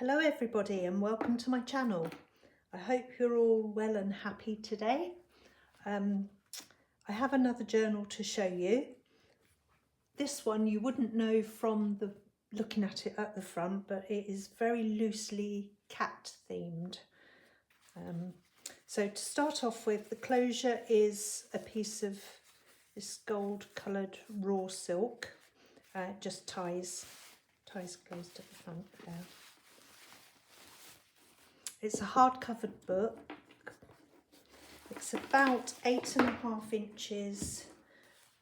Hello everybody and welcome to my channel. I hope you're all well and happy today. I have another journal to show you. This one you wouldn't know from looking at it at the front, but it is very loosely cat themed. So to start off with, the closure is a piece of this gold coloured raw silk. It just ties closed at the front there. It's a hard-covered book. It's about 8.5 inches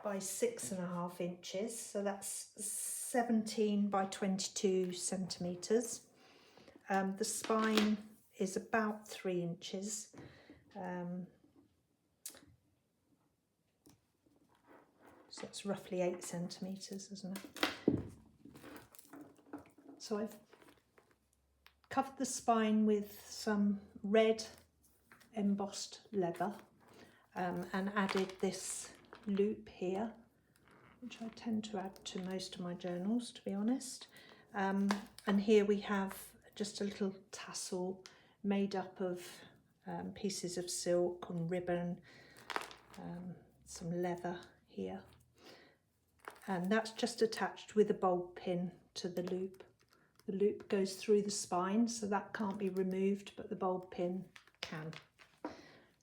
by 6.5 inches, so that's 17 by 22 centimetres. The spine is about 3 inches. So it's roughly 8 centimetres, isn't it? So I've covered the spine with some red embossed leather and added this loop here, which I tend to add to most of my journals, to be honest. And here we have just a little tassel made up of pieces of silk and ribbon, some leather here. And that's just attached with a bulb pin to the loop. The loop goes through the spine, so that can't be removed, but the bulb pin can.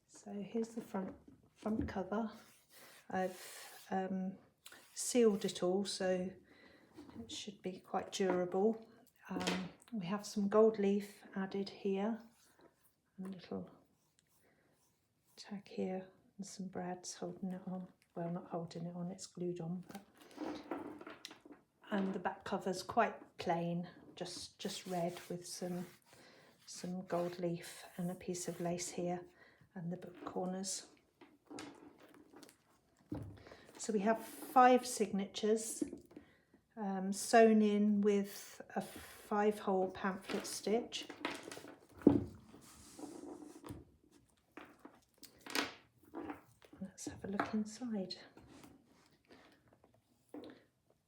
So here's the front cover. I've sealed it all, so it should be quite durable. We have some gold leaf added here, a little tag here, and some brads holding it on. Well, not holding it on, it's glued on. But... And the back cover's quite plain, just red with some gold leaf and a piece of lace here and the book corners. So we have 5 signatures sewn in with a 5-hole pamphlet stitch. Let's have a look inside.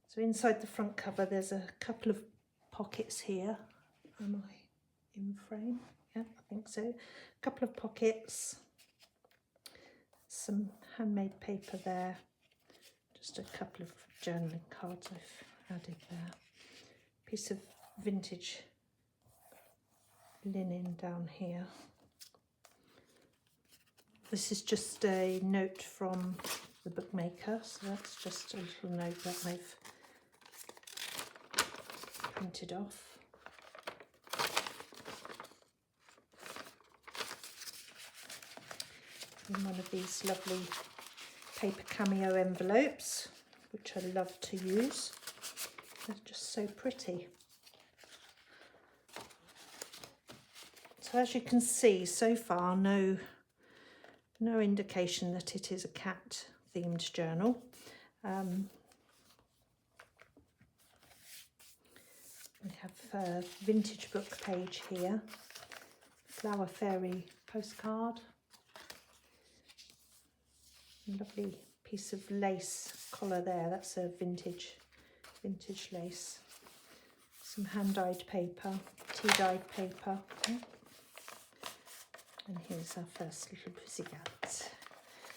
So inside the front cover there's a couple of pockets here. Am I in frame? Yeah, I think so. A couple of pockets, some handmade paper there, just a couple of journaling cards I've added there. Piece of vintage linen down here. This is just a note from the bookmaker, so that's just a little note that I've printed off. In one of these lovely paper cameo envelopes, which I love to use. They're just so pretty. So as you can see, so far no indication that it is a cat themed journal. We have a vintage book page here, Flower Fairy postcard, a lovely piece of lace collar there, that's a vintage lace, some hand-dyed paper, tea-dyed paper, and here's our first little pussycat.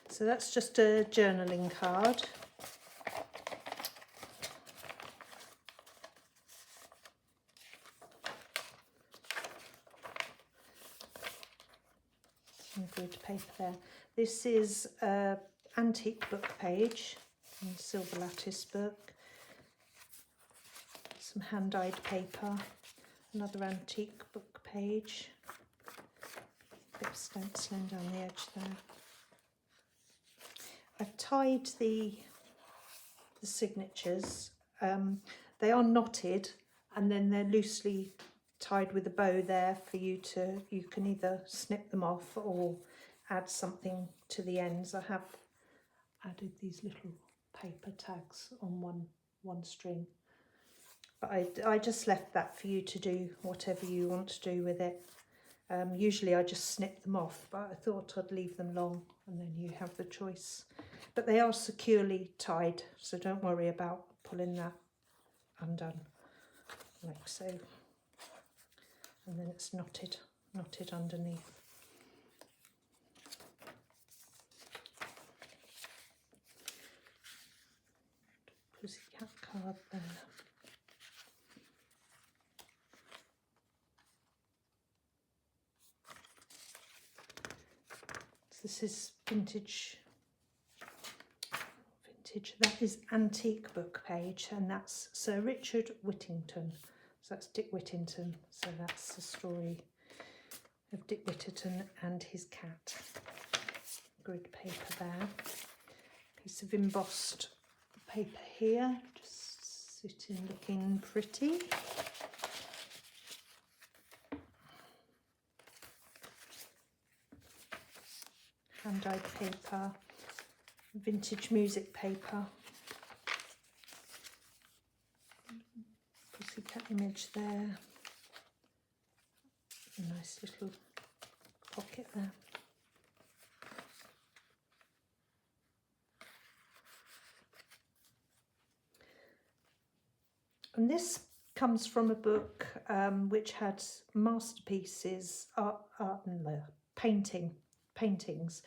So that's just a journaling card. Some good paper there. This is an antique book page, a silver lattice book, some hand-dyed paper, another antique book page, a bit of stenciling down the edge there. I've tied the signatures. They are knotted and then they're loosely tied with a bow there for you can either snip them off or add something to the ends. I have added these little paper tags on one string, but I just left that for you to do whatever you want to do with it. Usually I just snip them off, but I thought I'd leave them long and then you have the choice. But they are securely tied, so don't worry about pulling that undone, like so. and then it's knotted underneath. Pussycat card there. So this is vintage, that is antique book page, and that's Sir Richard Whittington. So that's Dick Whittington. So that's the story of Dick Whittington and his cat. Grid paper there. Piece of embossed paper here, just sitting looking pretty. Hand-dyed paper, vintage music paper. Pussycat image there. A nice little pocket there. And this comes from a book which had masterpieces, paintings.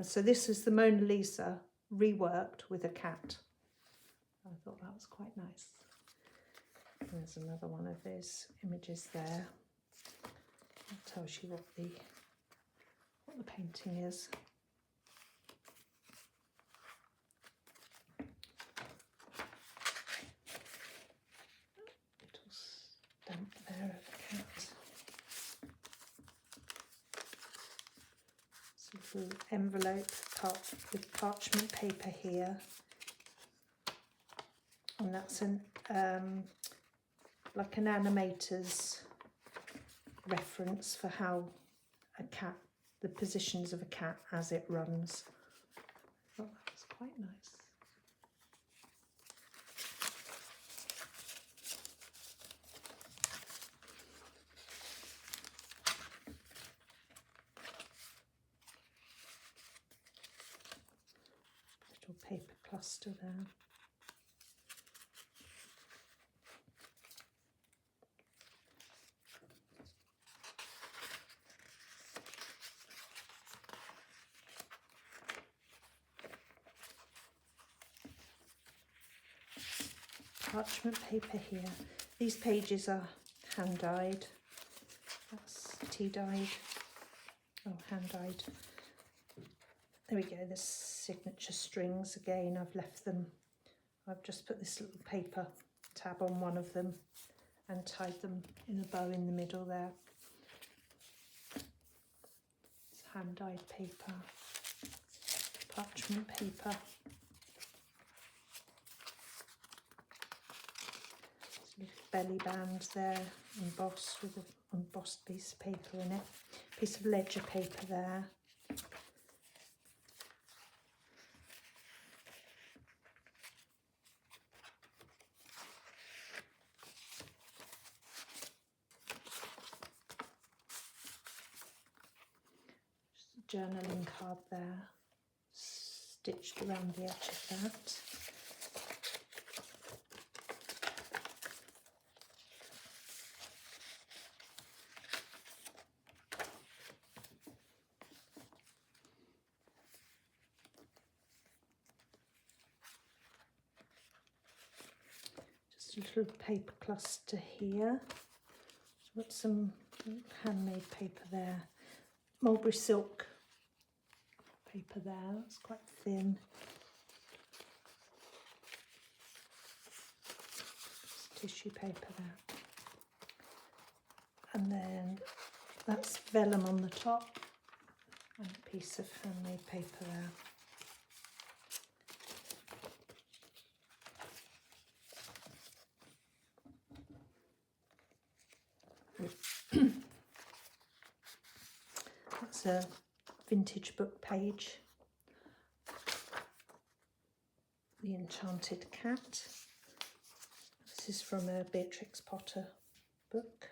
So this is the Mona Lisa reworked with a cat. I thought that was quite nice. There's another one of those images there. That tells you what the painting is. Little stamp there of a cat. It's a little envelope with parchment paper here, and that's an like an animator's reference for how a cat, the positions of a cat as it runs. I thought that was quite nice. Little paper cluster there. Parchment paper here. These pages are hand dyed. That's tea dyed. Oh, hand dyed. There we go. The signature strings again. I've left them. I've just put this little paper tab on one of them and tied them in a bow in the middle there. It's hand dyed paper. Parchment paper. Belly band there, embossed with an embossed piece of paper in it. Piece of ledger paper there. Just a journaling card there, stitched around the edge of that. Little paper cluster here. So got some handmade paper there. Mulberry silk paper there, that's quite thin. Tissue paper there. And then that's vellum on the top and a piece of handmade paper there. That's a vintage book page. The Enchanted Cat. This is from a Beatrix Potter book.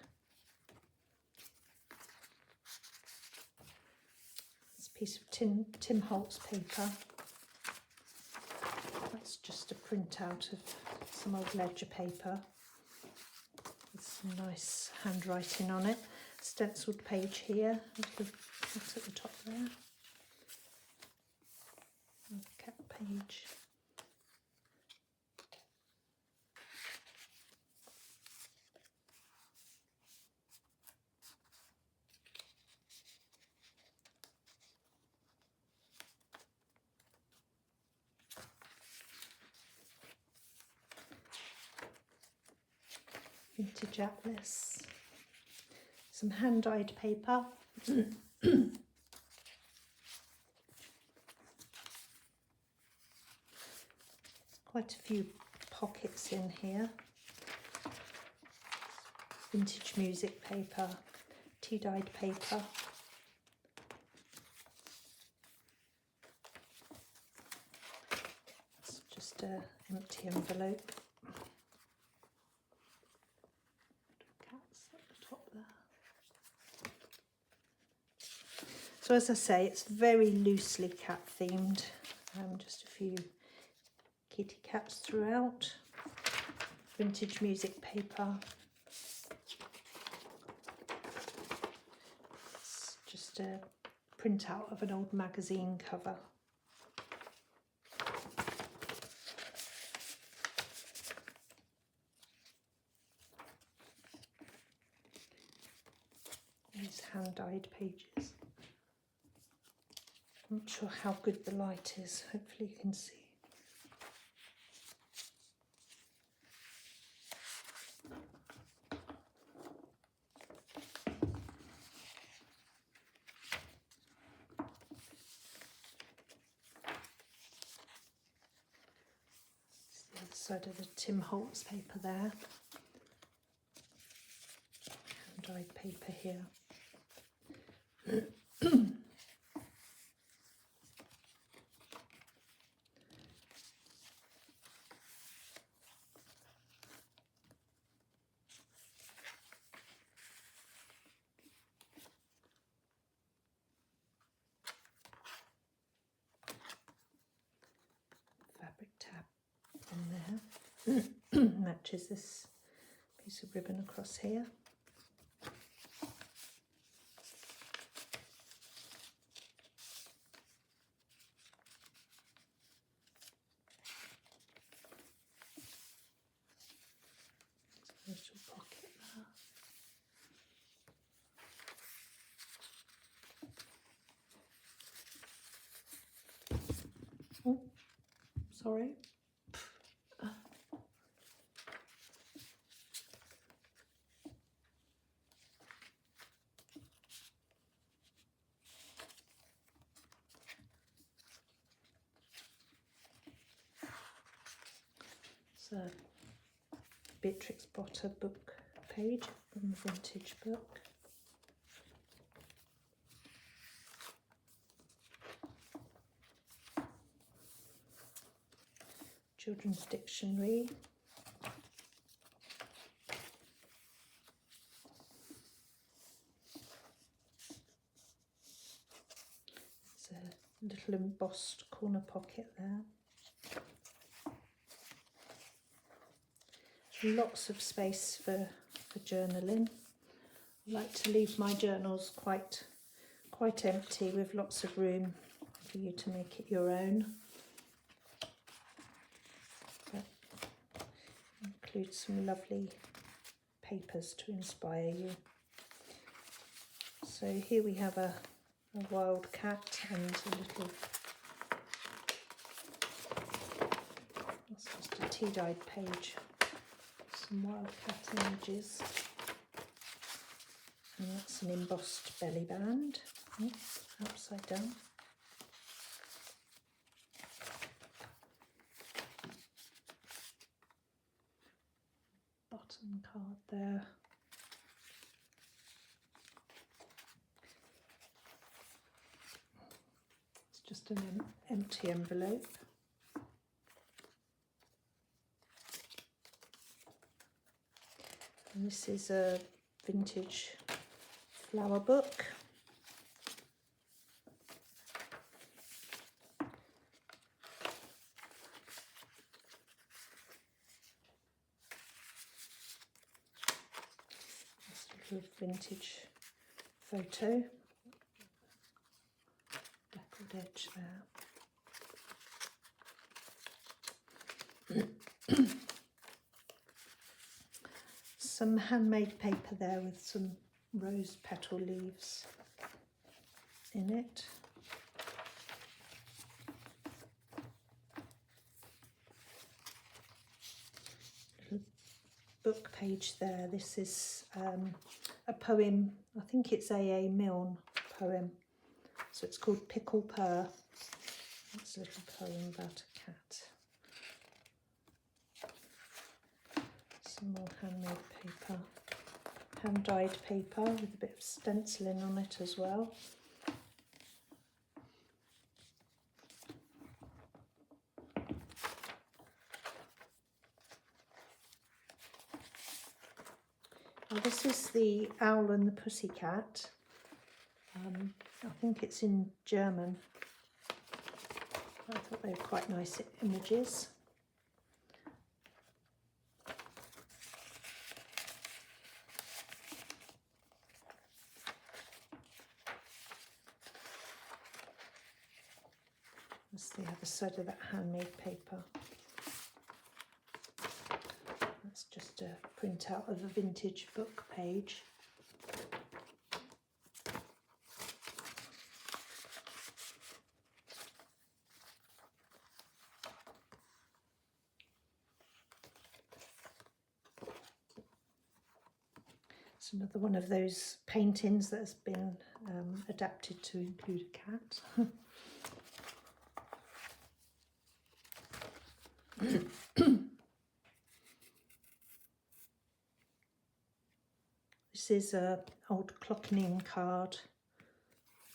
It's a piece of Tim Holtz paper. That's just a printout of some old ledger paper. With some nice handwriting on it. Stenciled page here, that's at the top there. Cat page. Vintage atlas. Some hand-dyed paper. Quite a few pockets in here. Vintage music paper, tea-dyed paper. It's just an empty envelope. Cats at the top there. So as I say, it's very loosely cat themed. Just a few kitty cats throughout. Vintage music paper. It's just a printout of an old magazine cover. These hand-dyed pages. I'm not sure how good the light is. Hopefully you can see. Side of the Tim Holtz paper there, hand-dyed paper here. Fabric tab on there. Matches this piece of ribbon across here. Little pocket there. Oh, sorry. So, Beatrix Potter book page from the vintage book. Children's dictionary. There's a little embossed corner pocket there. Lots of space for journaling. I like to leave my journals quite empty, with lots of room for you to make it your own. But include some lovely papers to inspire you. So here we have a wild cat and a little, that's just a tea-dyed page. Some wildcat images, and that's an embossed belly band, upside down. Bottom card there. It's just an empty envelope. And this is a vintage flower book. sort of vintage photo. Deckled edge there. Some handmade paper there with some rose petal leaves in it. Little book page there. This is a poem, I think it's A.A. Milne poem. So it's called Pickle Purr. It's a little poem about a cat. Some more handmade paper, hand-dyed paper with a bit of stenciling on it as well. Well, this is the Owl and the Pussycat. I think it's in German. I thought they were quite nice images. That's the other side of that handmade paper. That's just a printout of a vintage book page. It's another one of those paintings that has been adapted to include a cat. This is an old clockening card.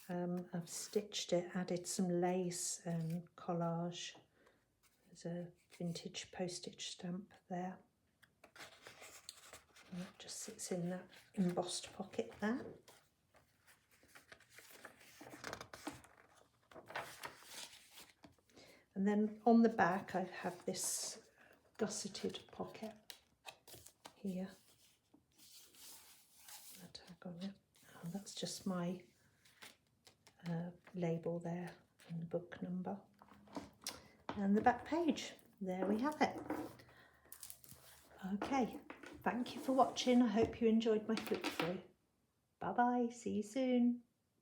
I've stitched it, added some lace and collage. There's a vintage postage stamp there. And that just sits in that embossed pocket there. And then on the back I have this gusseted pocket here. A tag on it. Oh, that's just my label there and the book number. And the back page. There we have it. Okay, thank you for watching. I hope you enjoyed my flip through. Bye bye, see you soon.